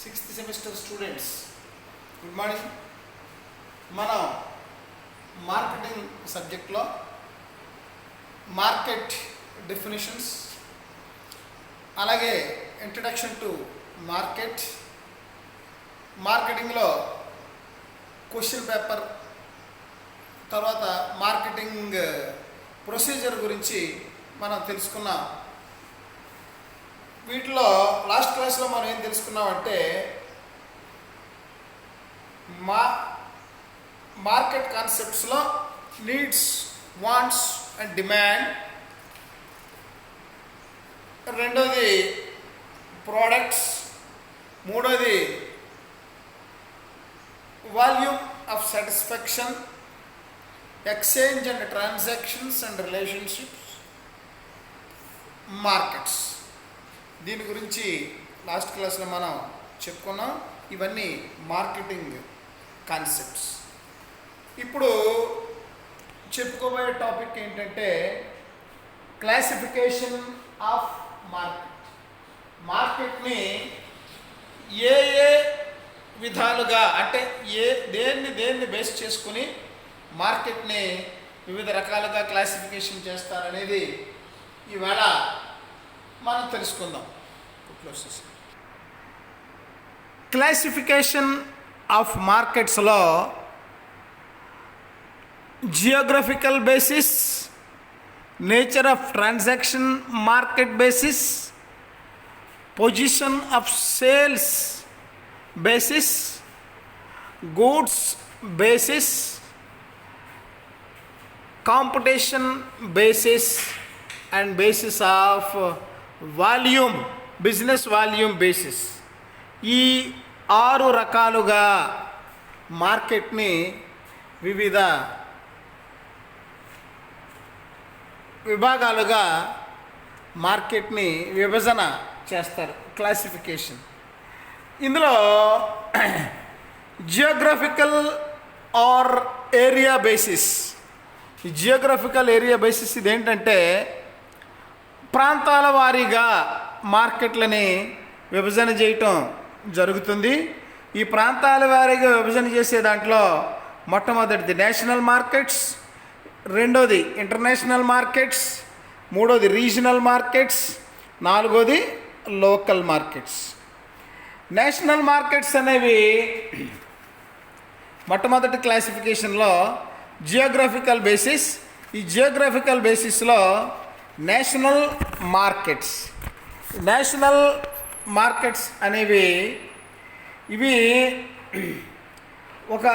Sixth semester students good morning. మనం marketing సబ్జెక్ట్లో market definitions, అలాగే ఇంట్రడక్షన్ టు మార్కెట్, మార్కెటింగ్లో క్వశ్చన్ పేపర్, తర్వాత మార్కెటింగ్ ప్రొసీజర్ గురించి మనం తెలుసుకున్నాం. వీటిలో లాస్ట్ క్లాస్లో మనం ఏం తెలుసుకున్నామంటే మార్కెట్ కాన్సెప్ట్స్లో నీడ్స్, వాంట్స్ అండ్ డిమాండ్, రెండోది ప్రోడక్ట్స్, మూడోది volume of satisfaction, exchange and transactions and relationships, markets. దీని గురించి లాస్ట్ క్లాస్లో మనం చెప్పుకున్నాం. ఇవన్నీ మార్కెటింగ్ కాన్సెప్ట్స్. ఇప్పుడు చెప్పుకోబోయే టాపిక్ ఏంటంటే క్లాసిఫికేషన్ ఆఫ్ మార్కెట్. మార్కెట్ని ఏ ఏ విధాలుగా, అంటే దేన్ని బేస్ చేసుకుని మార్కెట్ని వివిధ రకాలుగా క్లాసిఫికేషన్ చేస్తారనేది ఈవేళ మనం తెలుసుకుందాం. క్లాసిఫికేషన్ ఆఫ్ మార్కెట్స్లో geographical basis, nature of transaction market basis, position of sales basis, goods basis, competition basis and basis of volume, business volume basis. ఈ 6 రకాలుగా మార్కెట్ని వివిధ విభాగాలుగా మార్కెట్ని విభజన చేస్తారు, క్లాసిఫికేషన్. ఇందులో జియోగ్రఫికల్ ఆర్ ఏరియా బేసిస్. ఈ జియోగ్రఫికల్ ఏరియా బేసిస్ ఇదేంటంటే ప్రాంతాల వారీగా మార్కెట్లని విభజన చేయటం జరుగుతుంది. ఈ ప్రాంతాల వారీగా విభజన చేసే దాంట్లో మొట్టమొదటిది నేషనల్ మార్కెట్స్, రెండోది ఇంటర్నేషనల్ మార్కెట్స్, మూడోది రీజనల్ మార్కెట్స్, నాలుగోది లోకల్ మార్కెట్స్. నేషనల్ మార్కెట్స్ అనేవి మొట్టమొదటి క్లాసిఫికేషన్లో జియోగ్రఫికల్ బేసిస్. ఈ జియోగ్రఫికల్ బేసిస్లో నేషనల్ మార్కెట్స్ అనేవి ఇవి ఒక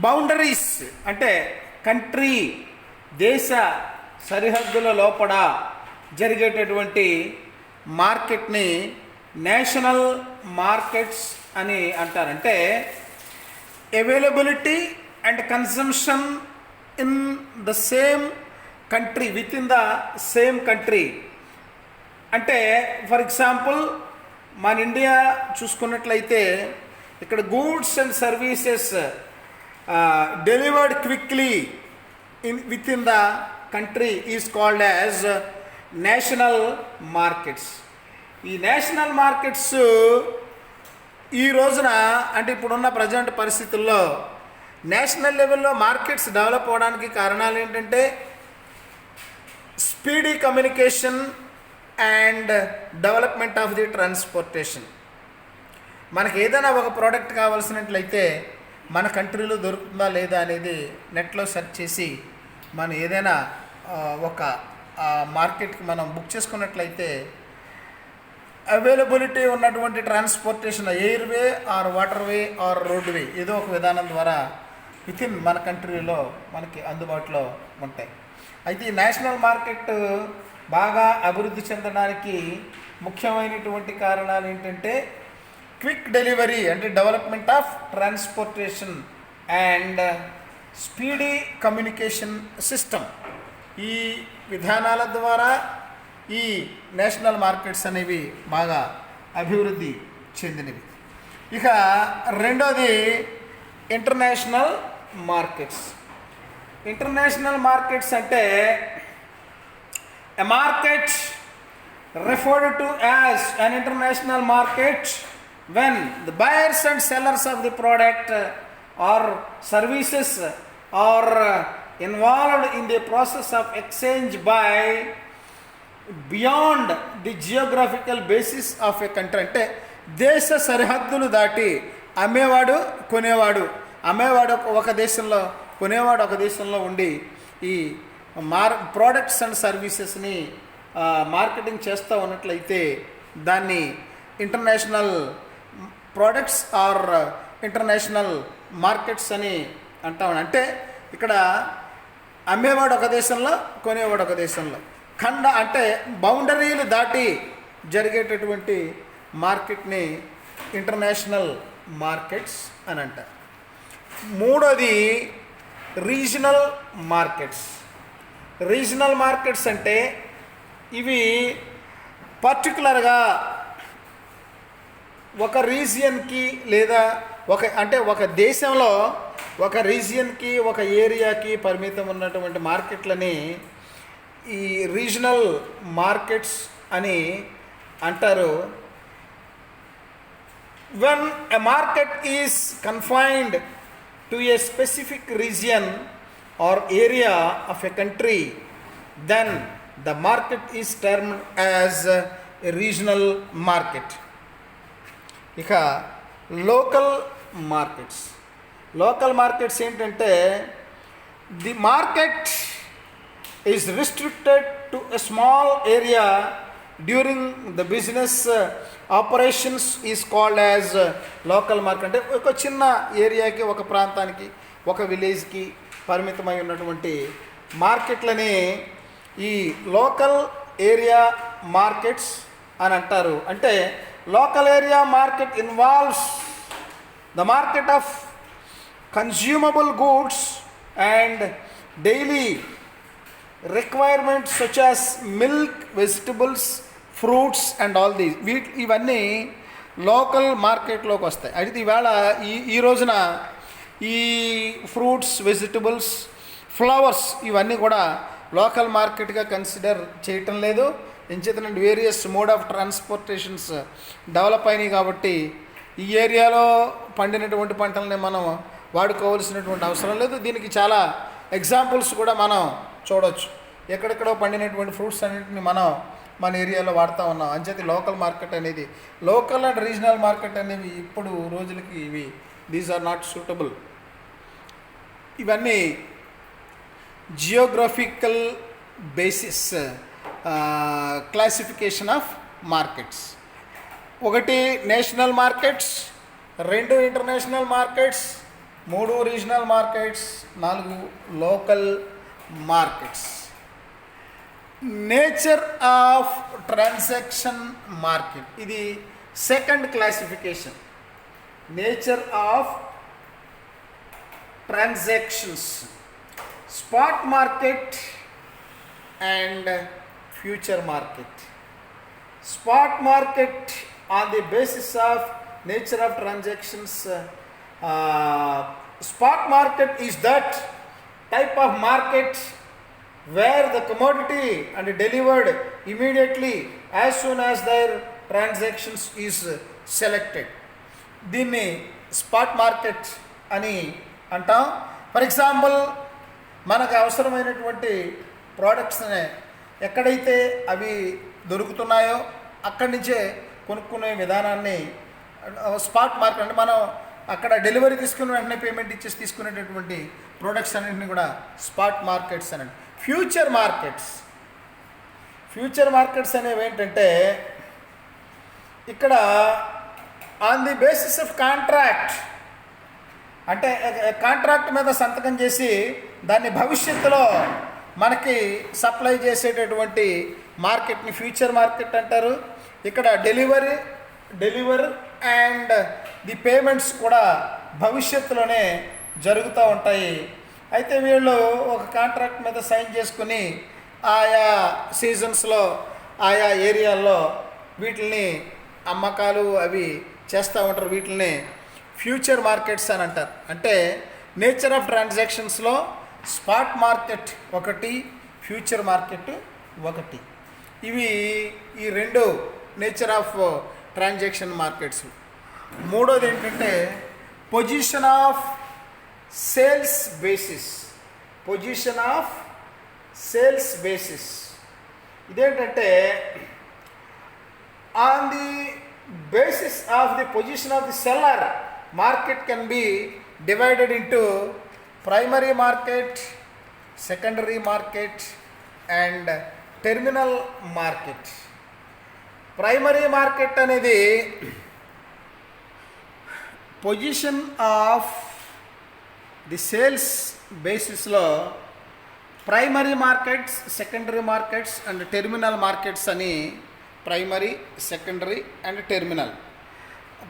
బౌండరీస్, అంటే కంట్రీ, దేశ సరిహద్దుల లోపల జరిగేటటువంటి మార్కెట్ని నేషనల్ మార్కెట్స్ అని అంటారు. అంటే availability and consumption in the same country, with in the same country. అంటే ఫర్ ఎగ్జాంపుల్ మన ఇండియా చూసుకున్నట్లయితే ఇక్కడ goods and services delivered quickly with in the country is called as national markets. ఈ national markets ఈ రోజున, అంటే ఇప్పుడున్న present పరిస్థితుల్లో నేషనల్ లెవెల్లో మార్కెట్స్ డెవలప్ అవ్వడానికి కారణాలు ఏంటంటే speedy communication and development of the transportation. మనకి ఏదైనా ఒక ప్రోడక్ట్ కావాల్సినట్లయితే మన కంట్రీలో దొరుకుతుందా లేదా అనేది నెట్లో సెర్చ్ చేసి మనం ఏదైనా ఒక మార్కెట్కి మనం బుక్ చేసుకున్నట్లయితే అవైలబిలిటీ ఉన్నటువంటి transportation, airway or waterway or roadway, ఏదో ఒక విధానం ద్వారా వితిన్ మన కంట్రీలో మనకి అందుబాటులో ఉంటాయి. అయితే ఈ నేషనల్ మార్కెట్ బాగా అభివృద్ధి చెందడానికి ముఖ్యమైనటువంటి కారణాలు ఏంటంటే క్విక్ డెలివరీ, అంటే development of transportation and speedy communication system. ఈ విధానాల ద్వారా ఈ నేషనల్ మార్కెట్స్ అనేవి బాగా అభివృద్ధి చెందినవి. ఇక రెండోది ఇంటర్నేషనల్ మార్కెట్స్. ఇంటర్నేషనల్ మార్కెట్స్ అంటే a market referred to as an international market when the buyers and sellers of the product or services are involved in the process of exchange by beyond the geographical basis of a country. అంటే దేశ సరిహద్దులు దాటి అమ్మేవాడు అమ్మేవాడు ఒక దేశంలో, కొనేవాడు ఒక దేశంలో ఉండి ఈ ప్రోడక్ట్స్ అండ్ సర్వీసెస్ని మార్కెటింగ్ చేస్తూ ఉన్నట్లయితే దాన్ని international products or international markets అని అంటాం. అంటే ఇక్కడ అమ్మేవాడు ఒక దేశంలో, కొనేవాడు ఒక దేశంలో, అంటే బౌండరీలు దాటి జరిగేటటువంటి మార్కెట్ని ఇంటర్నేషనల్ మార్కెట్స్ అని అంటారు. మూడోది రీజనల్ మార్కెట్స్. రీజనల్ మార్కెట్స్ అంటే ఇవి పర్టికులర్గా ఒక రీజియన్కి లేదా ఒక దేశంలో ఒక రీజియన్కి, ఒక ఏరియాకి పరిమితం ఉన్నటువంటి మార్కెట్లని ఈ రీజనల్ మార్కెట్స్ అని అంటారు. when a market is confined to a specific region or area of a country, then the market is termed as a regional market. ఇక లోకల్ మార్కెట్స్ ఏంటంటే the market is restricted to a small area during the business operations is called as local market. అంటే ఒక చిన్న ఏరియాకి, ఒక ప్రాంతానికి, ఒక విలేజ్కి పరిమితమై ఉన్నటువంటి మార్కెట్లని ఈ లోకల్ ఏరియా మార్కెట్స్ అని అంటారు. అంటే local area market involves the market of consumable goods and daily requirements such as milk, vegetables, fruits and all these. ఇవన్నీ లోకల్ మార్కెట్లోకి వస్తాయి. అయితే ఈవేళ ఈ రోజున ఈ ఫ్రూట్స్, వెజిటబుల్స్, ఫ్లవర్స్ ఇవన్నీ కూడా లోకల్ మార్కెట్గా కన్సిడర్ చేయటం లేదు. ఎంచేతనంటే various mode of transportations develop అయినాయి కాబట్టి ఈ ఏరియాలో పండినటువంటి పంటలని మనం వాడుకోవాల్సినటువంటి అవసరం లేదు. దీనికి చాలా ఎగ్జాంపుల్స్ కూడా మనం చూడవచ్చు. ఎక్కడెక్కడో పండినటువంటి ఫ్రూట్స్ అన్నింటిని మనం మన ఏరియాలో వాడుతూ ఉన్నాం. అంచేది లోకల్ మార్కెట్ అనేది, లోకల్ అండ్ రీజనల్ మార్కెట్ అనేవి ఇప్పుడు రోజులకి ఇవి దీస్ ఆర్ నాట్ సూటబుల్. ఇవన్నీ geographical basis classification of markets. 1 national markets, 2 international markets, 3 regional markets, 4 local markets. Nature of transaction market, ఇది second classification. Nature of transactions, spot market and future market. Spot market on the basis of nature of transactions, spot market is that type of market where the commodity and delivered immediately as soon as their transactions is selected. దీన్ని spot market అని అంటాం. For example, మనకు అవసరమైనటువంటి ప్రోడక్ట్స్ని ఎక్కడైతే అవి దొరుకుతున్నాయో అక్కడి నుంచే కొనుక్కునే విధానాన్ని స్పాట్ మార్కెట్ అంటే మనం అక్కడ డెలివరీ తీసుకున్న వెంటనే పేమెంట్ ఇచ్చేసి తీసుకునేటటువంటి ప్రోడక్ట్స్ అన్నింటినీ కూడా స్పాట్ మార్కెట్స్ అని. ఫ్యూచర్ మార్కెట్స్ అనేవి ఏంటంటే ఇక్కడ on the basis of contract, అంటే కాంట్రాక్ట్ మీద సంతకం చేసి దాన్ని భవిష్యత్తులో మనకి సప్లై చేసేటటువంటి మార్కెట్ని ఫ్యూచర్ మార్కెట్ అంటారు. ఇక్కడ డెలివర్ అండ్ ది పేమెంట్స్ కూడా భవిష్యత్తులోనే జరుగుతూ ఉంటాయి. అయితే వీళ్ళు ఒక కాంట్రాక్ట్ మీద సైన్ చేసుకుని ఆయా సీజన్స్లో ఆయా ఏరియాల్లో వీటిని అమ్మకాలు అవి చేస్తూ ఉంటారు. వీటిని ఫ్యూచర్ మార్కెట్స్ అని అంటారు. అంటే నేచర్ ఆఫ్ ట్రాన్సాక్షన్స్లో స్పాట్ మార్కెట్ ఒకటి, ఫ్యూచర్ మార్కెట్ ఒకటి. ఇవి ఈ 2 నేచర్ ఆఫ్ ట్రాన్సాక్షన్ మార్కెట్స్. మూడోది ఏంటంటే position of sales basis. Position of sales basis ఇదేంటంటే on the basis of the position of the seller, market can be divided into primary market, secondary market and terminal market. Primary market అనేది position of the sales బేసిస్లో primary markets, secondary markets and terminal markets అని primary, secondary and terminal.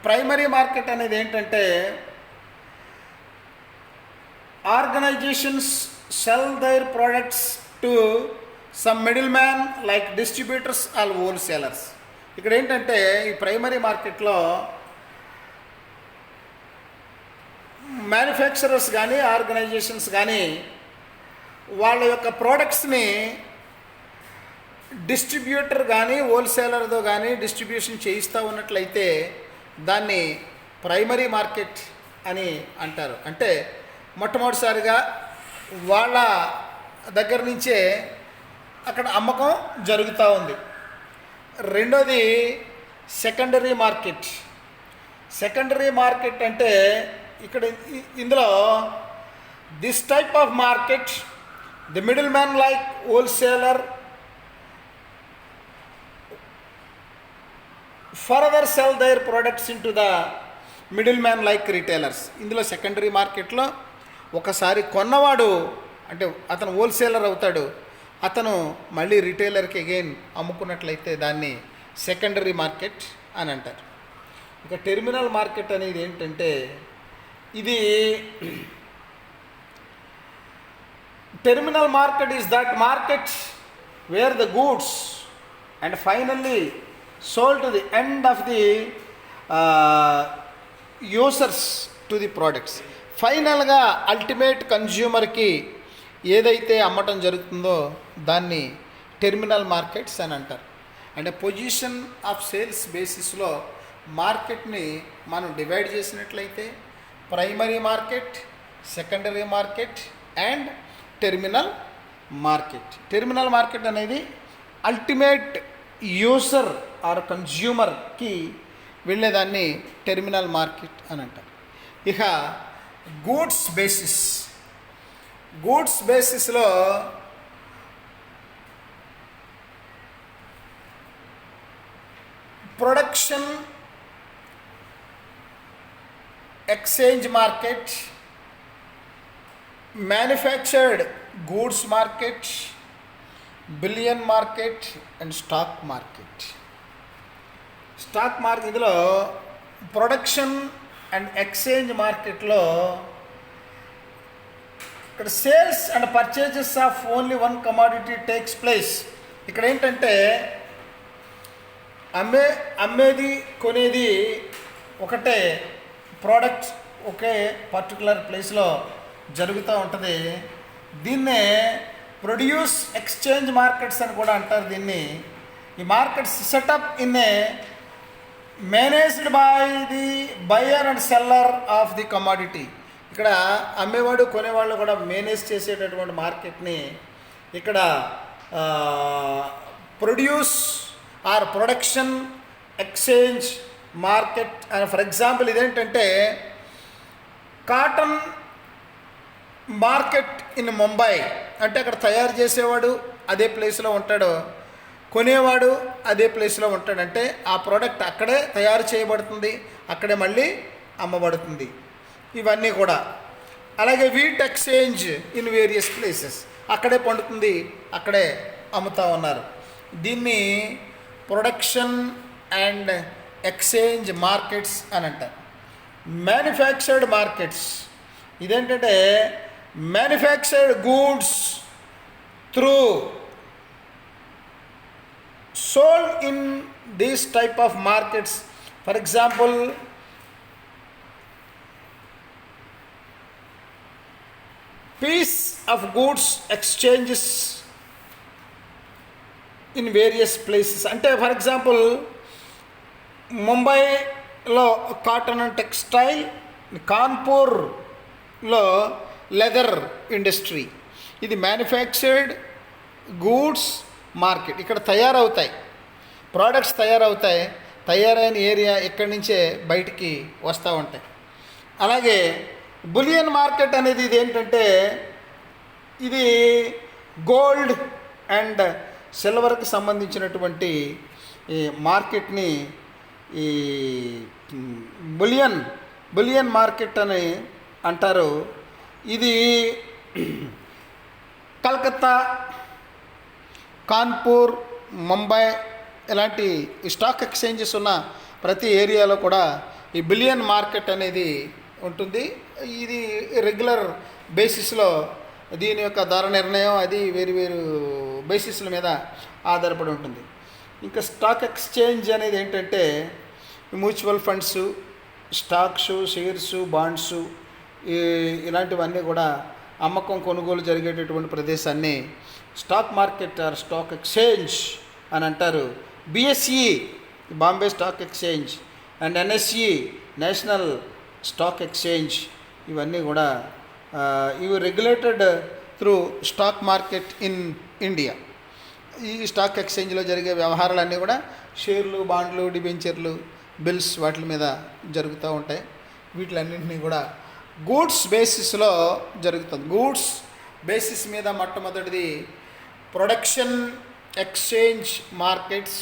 Primary market అనేది ఏంటంటే organizations sell their products to some middle man like distributors or wholesalers. ఇక్కడ ఏంటంటే ఈ primary మార్కెట్లో manufacturers కానీ organisations కానీ వాళ్ళ యొక్క ప్రోడక్ట్స్ని డిస్ట్రిబ్యూటర్ కానీ హోల్సేలర్తో కానీ డిస్ట్రిబ్యూషన్ చేయిస్తూ ఉన్నట్లయితే దాన్ని ప్రైమరీ మార్కెట్ అని అంటారు. అంటే మొట్టమొదటిసారిగా వాళ్ళ దగ్గర నుంచే అక్కడ అమ్మకం జరుగుతూ ఉంది. రెండోది సెకండరీ మార్కెట్. సెకండరీ మార్కెట్ అంటే ఇక్కడ ఇందులో this type of market the middle man like wholesaler further cell their products in to the middle man like retailers. ఇందులో సెకండరీ మార్కెట్లో ఒకసారి కొన్నవాడు అంటే అతను హోల్సేలర్ అవుతాడు, అతను మళ్ళీ రిటైలర్కి అగైన్ అమ్ముకున్నట్లయితే దాన్ని సెకండరీ మార్కెట్ అని అంటారు. ఇక టెర్మినల్ మార్కెట్ అనేది ఏంటంటే ఇది terminal market is that market wear the goods and finally sold to the end of the users to the products. ఫైనల్గా అల్టిమేట్ కన్జ్యూమర్కి ఏదైతే అమ్మటం జరుగుతుందో దాన్ని టెర్మినల్ మార్కెట్స్ అని అంటారు. అంటే పొజిషన్ ఆఫ్ సేల్స్ బేసిస్లో మార్కెట్ని మనం డివైడ్ చేసినట్లయితే primary market, secondary market and terminal market. Terminal market అనేది అల్టిమేట్ యూసర్ ఆర్ కన్జ్యూమర్కి వెళ్ళేదాన్ని టెర్మినల్ మార్కెట్ అని అంటారు. ఇక గూడ్స్ బేసిస్. గూడ్స్ బేసిస్లో production exchange market, manufactured goods market, bullion market and stock market. Stock market ఇందులో production and exchange మార్కెట్లో ఇక్కడ sales and purchases of only one commodity takes place. ఇక్కడ ఏంటంటే అమ్మేది కొనేది ఒకటే ప్రోడక్ట్ ఒకే పర్టికులర్ ప్లేస్లో జరుగుతూ ఉంటుంది. దీన్నే ప్రొడ్యూస్ ఎక్స్చేంజ్ మార్కెట్స్ అని కూడా అంటారు. దీన్ని ఈ markets setup in a managed by the buyer and seller of the commodity. ఇక్కడ అమ్మేవాడు కొనేవాళ్ళు కూడా మేనేజ్ చేసేటటువంటి మార్కెట్ని ఇక్కడ produce are production exchange market. For example ఇదేంటంటే కాటన్ మార్కెట్ ఇన్ ముంబై అంటే అక్కడ తయారు చేసేవాడు అదే ప్లేస్లో ఉంటాడు, కొనేవాడు అదే ప్లేస్లో ఉంటాడంటే ఆ ప్రోడక్ట్ అక్కడే తయారు చేయబడుతుంది, అక్కడే మళ్ళీ అమ్మబడుతుంది. ఇవన్నీ కూడా అలాగే wheat exchange in various places, అక్కడే పండుతుంది, అక్కడే అమ్ముతూ ఉన్నారు. దీన్ని ప్రొడక్షన్ అండ్ ఎక్స్చేంజ్ మార్కెట్స్ అని అంటారు. మ్యానుఫ్యాక్చర్డ్ మార్కెట్స్ ఇదేంటంటే manufactured goods through sold in these type of markets. For example, piece of goods exchanges in various places. అంటే ఫర్ ఎగ్జాంపుల్ ముంబై లో కాటన్ అండ్ టెక్స్టైల్, కాన్పూర్లో లెదర్ ఇండస్ట్రీ. ఇది manufactured goods market. ఇక్కడ తయారవుతాయి products, తయారైన area ఇక్కడి నుంచే బయటికి వస్తూ ఉంటాయి. అలాగే బులియన్ మార్కెట్ అనేది ఇది ఏంటంటే, ఇది గోల్డ్ అండ్ సిల్వర్కి సంబంధించినటువంటి ఈ మార్కెట్ని ఈ బులియన్ మార్కెట్ అని అంటారు. ఇది కలకత్తా, కాన్పూర్, ముంబై ఇలాంటి స్టాక్ ఎక్స్చేంజెస్ ఉన్న ప్రతి ఏరియాలో కూడా ఈ బులియన్ మార్కెట్ అనేది ఉంటుంది. ఇది రెగ్యులర్ బేసిస్లో దీని యొక్క ధర నిర్ణయం అది వేరు బేసిస్ల మీద ఆధారపడి ఉంటుంది. ఇంకా స్టాక్ ఎక్స్చేంజ్ అనేది ఏంటంటే mutual funds, stocks, shares, bonds ఇలాంటివన్నీ కూడా అమ్మకం కొనుగోలు జరిగేటటువంటి ప్రదేశాన్ని stock market or stock exchange అని అంటారు. BSE Bombay stock exchange and NSE national stock exchange ఇవన్నీ కూడా ఇవి regulated through stock market in India. ఈ స్టాక్ ఎక్స్చేంజ్లో జరిగే వ్యవహారాలన్నీ కూడా షేర్లు, బాండ్లు, డిబెంచర్లు, బిల్స్ వాటి మీద జరుగుతూ ఉంటాయి. వీటిలన్నింటినీ కూడా గూడ్స్ బేసిస్లో జరుగుతుంది. గూడ్స్ బేసిస్ మీద మొట్టమొదటిది production exchange markets,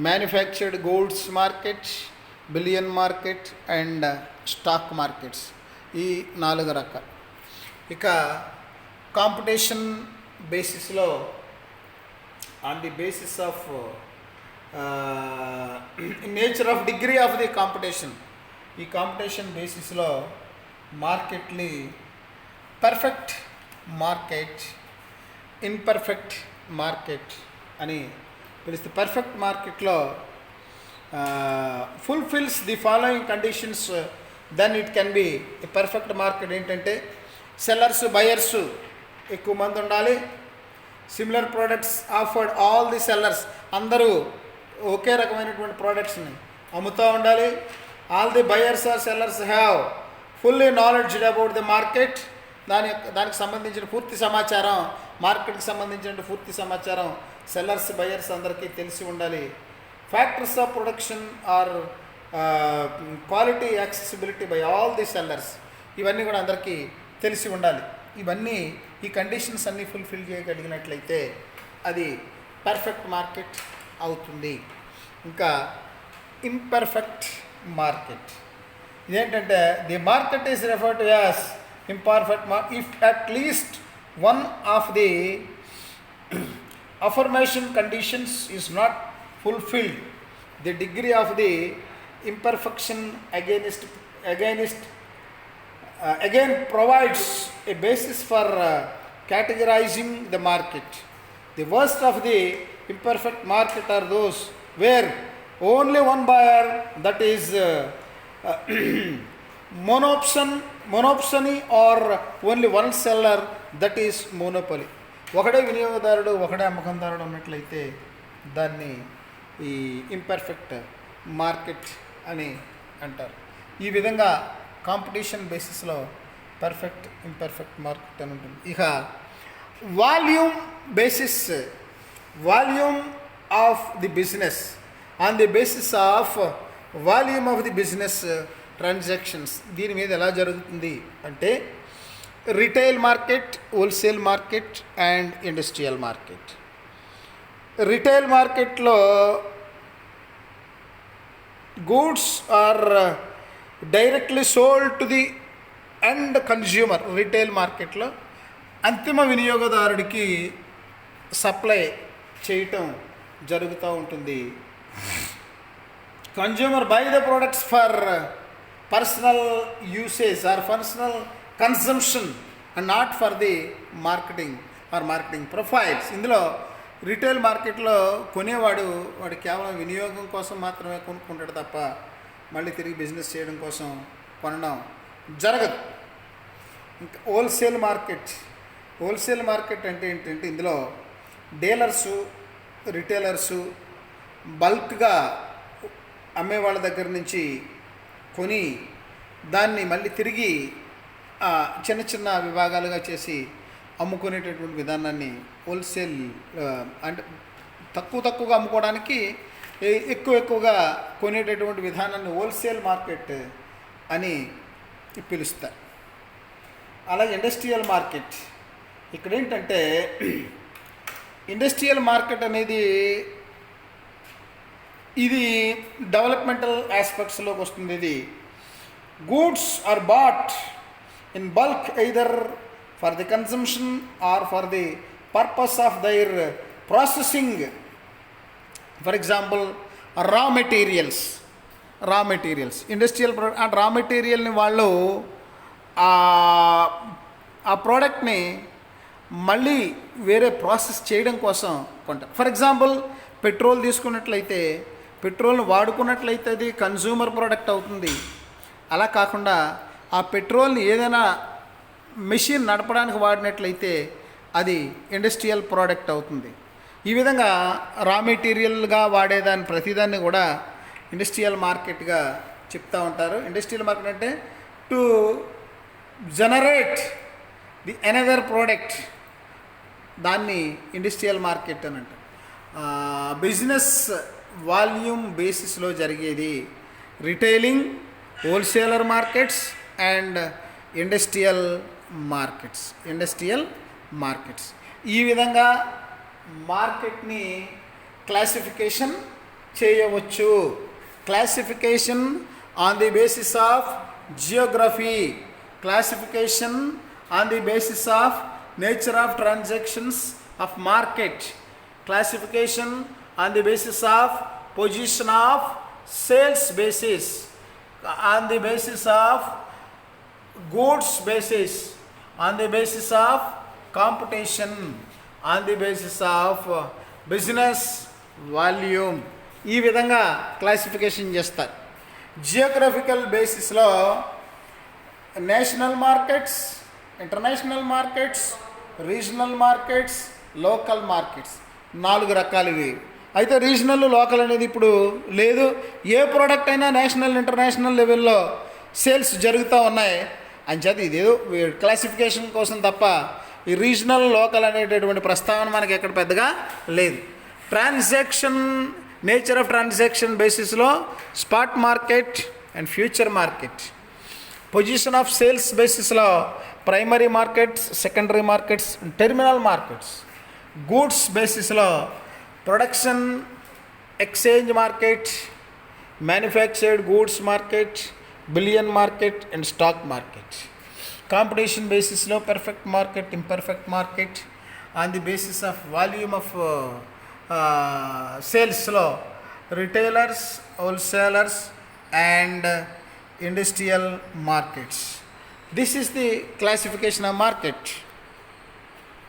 manufactured goods market, bullion market and stock markets. ఈ 4 రకాలు. ఇక కాంపిటీషన్ బేసిస్లో on the basis of nature of degree of the competition, ఈ కాంపిటీషన్ బేసిస్లో మార్కెట్ని పర్ఫెక్ట్ మార్కెట్, ఇన్పర్ఫెక్ట్ మార్కెట్ అని పిలిస్తే, పర్ఫెక్ట్ మార్కెట్లో fulfils the following conditions then it can be a perfect market. ఏంటంటే సెల్లర్స్, బయర్స్ ఎక్కువ మంది ఉండాలి. Similar products offered all the sellers, అందరూ ఒకే రకమైనటువంటి ప్రోడక్ట్స్ని అమ్ముతూ ఉండాలి. All the buyers or sellers have fully knowledge about the market, దానికి సంబంధించిన పూర్తి సమాచారం, మార్కెట్కి సంబంధించిన పూర్తి సమాచారం సెల్లర్స్, బయర్స్ అందరికీ తెలిసి ఉండాలి. Factors of production or quality accessibility by all the sellers, ఇవన్నీ కూడా అందరికీ తెలిసి ఉండాలి. ఇవన్నీ ఈ కండిషన్స్ అన్నీ ఫుల్ఫిల్ చేయగలిగినట్లయితే అది పర్ఫెక్ట్ మార్కెట్ అవుతుంది. ఇంకా ఇంపర్ఫెక్ట్ మార్కెట్ ఇదేంటంటే, the market is referred to as imperfect market if at least one of the affirmation conditions is not fulfilled. The degree of the imperfection again provides a basis for categorizing the market. The worst of the imperfect market are those where only one buyer, that is monopsony, or only one seller, that is monopoly. ఒకడే వినియోగదారుడు, ఒకడే అమ్మకందారుడు ఉన్నట్లయితే దాన్ని ఈ imperfect market అని అంటారు. ఈ విధంగా కాంపిటీషన్ బేసిస్లో పర్ఫెక్ట్, ఇంపర్ఫెక్ట్ మార్కెట్ అని ఉంటుంది. ఇక volume basis, volume of the business, on the basis of volume of the business transactions, దీని మీద ఎలా జరుగుతుంది అంటే retail market, wholesale market and industrial market. Retail మార్కెట్లో goods are directly sold to the end consumer. Retail మార్కెట్లో అంతిమ వినియోగదారుడికి supply చేయటం జరుగుతూ ఉంటుంది. Consumer buy the products for personal usage or personal consumption and not for the marketing or marketing profiles. ఇందులో retail మార్కెట్లో కొనేవాడు కేవలం వినియోగం కోసం మాత్రమే కొనుక్కుంటాడు తప్ప మళ్ళీ తిరిగి బిజినెస్ చేయడం కోసం కొనడం జరగదు. ఇంకా హోల్సేల్ మార్కెట్, హోల్సేల్ మార్కెట్ అంటే ఏంటంటే ఇందులో డీలర్సు, రిటైలర్సు బల్క్గా అమ్మే వాళ్ళ దగ్గర నుంచి కొని దాన్ని మళ్ళీ తిరిగి చిన్న చిన్న విభాగాలుగా చేసి అమ్ముకునేటటువంటి విధానాన్ని హోల్సేల్, అంటే తక్కువగా అమ్ముకోవడానికి ఎక్కువగా కొనేటటువంటి విధానాన్ని హోల్సేల్ మార్కెట్ అని పిలుస్తారు. అలాగే ఇండస్ట్రియల్ మార్కెట్. ఇక్కడ ఏంటంటే ఇండస్ట్రియల్ మార్కెట్ అనేది ఇది డెవలప్మెంటల్ ఆస్పెక్ట్స్లోకి వస్తుంది. ఇది goods are bought in bulk either for the consumption or for the purpose of their processing. For example raw materials industrial raw మెటీరియల్ని వాళ్ళు ఆ ప్రోడక్ట్ని మళ్ళీ వేరే ప్రాసెస్ చేయడం కోసం కొంటారు. ఫర్ ఎగ్జాంపుల్ పెట్రోల్ తీసుకున్నట్లయితే పెట్రోల్ని వాడుకున్నట్లయితే అది కన్జ్యూమర్ ప్రోడక్ట్ అవుతుంది. అలా కాకుండా ఆ పెట్రోల్ని ఏదైనా మెషిన్ నడపడానికి వాడినట్లయితే అది ఇండస్ట్రియల్ ప్రోడక్ట్ అవుతుంది. ఈ విధంగా రా మెటీరియల్గా వాడేదాన్ని ప్రతిదాన్ని కూడా ఇండస్ట్రియల్ మార్కెట్గా చెప్తూ ఉంటారు. ఇండస్ట్రియల్ మార్కెట్ అంటే to generate the another product, దాన్ని ఇండస్ట్రియల్ మార్కెట్ అని అంటారు. బిజినెస్ వాల్యూమ్ బేసిస్లో జరిగేది retailing, wholesaler markets and industrial markets. ఈ విధంగా మార్కెట్ని క్లాసిఫికేషన్ చేయవచ్చు. Classification on the basis of Geography, classification on the basis of nature of transactions of market, classification on the basis of position of sales basis, on the basis of goods basis, on the basis of competition, on the basis of business volume. ఈ విధంగా classification చేస్తారు. Geographical బేసిస్లో national markets, international markets, regional markets, local markets 4 రకాలు ఇవి. అయితే regional, local అనేది ఇప్పుడు లేదు. ఏ ప్రోడక్ట్ అయినా నేషనల్ ఇంటర్నేషనల్ లెవెల్లో సేల్స్ జరుగుతూ ఉన్నాయి. అంచేత ఇదేదో క్లాసిఫికేషన్ కోసం తప్ప ఈ రీజనల్, లోకల్ అనేటటువంటి ప్రస్తావన మనకి ఎక్కడ పెద్దగా లేదు. ట్రాన్సాక్షన్, నేచర్ ఆఫ్ ట్రాన్సాక్షన్ బేసిస్లో spot market and future market. Position of sales బేసిస్లో primary markets, secondary markets, terminal markets. Goods బేసిస్లో production exchange market, manufactured goods market, bullion market and stock market. Competition బేసిస్లో perfect market, imperfect market. On the basis of volume of సేల్స్లో retailers, wholesalers and industrial markets. This is the classification of market.